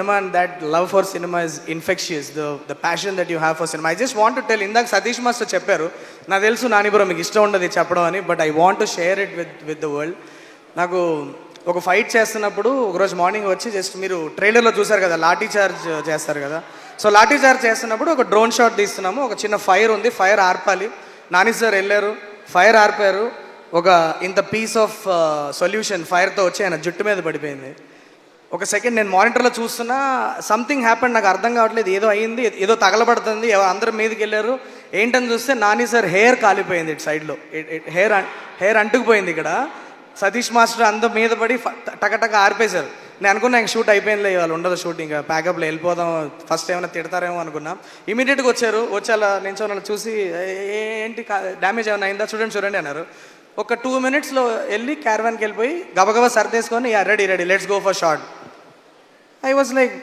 cinema and that love for cinema is infectious, the passion that you have for cinema. I just want to tell, ఇందాక Satish master చెప్పారు, నాకు తెలుసు నానిబ్రో మీకు ఇష్టం ఉండదు చెప్పడం అని, but I want to share it with the world. నాకు ఒక ఫైట్ చేస్తున్నప్పుడు ఒకరోజు మార్నింగ్ వచ్చి జస్ట్ మీరు ట్రైలర్లో చూసారు కదా లాఠీ చార్జ్ చేస్తారు కదా, సో లాఠీ చార్జ్ చేస్తున్నప్పుడు ఒక డ్రోన్ షాట్ తీస్తున్నాము, ఒక చిన్న ఫైర్ ఉంది, ఫైర్ ఆర్పాలి, నాని సార్ వెళ్ళారు, ఫైర్ ఆర్పారు, ఒక ఇంత పీస్ ఆఫ్ సొల్యూషన్ ఫైర్తో వచ్చి ఆయన జుట్టు మీద పడిపోయింది. ఒక సెకండ్ నేను మానిటర్లో చూస్తున్నా, సంథింగ్ హ్యాపెండ్, నాకు అర్థం కావట్లేదు, ఏదో అయ్యింది, ఏదో తగలబడుతుంది, అందరూ మీదకి వెళ్ళారు, ఏంటని చూస్తే నాని సార్ హెయిర్ కాలిపోయింది, ఇటు సైడ్లో హెయిర్ అంటుకుపోయింది. ఇక్కడ సతీష్ మాస్టర్ అందరూ మీద పడి టకటక ఆర్పేశారు. నేను అనుకున్నా ఇంక షూట్ అయిపోయిందిలే, వాళ్ళు ఉండదు షూట్, ఇంకా ప్యాకప్లో వెళ్ళిపోదాం, ఫస్ట్ ఏమైనా తిడతారేమో అనుకున్నా. ఇమీడియట్గా వచ్చారు, వచ్చి అలా నేను వాళ్ళని చూసి ఏంటి డ్యామేజ్ ఏమైనా అయిందా చూడండి అన్నారు. ఒక 2 minutesలో వెళ్ళి క్యారవాన్కి వెళ్ళిపోయి గబగబా సర్దేసుకొని ready let's go for shot. I was like,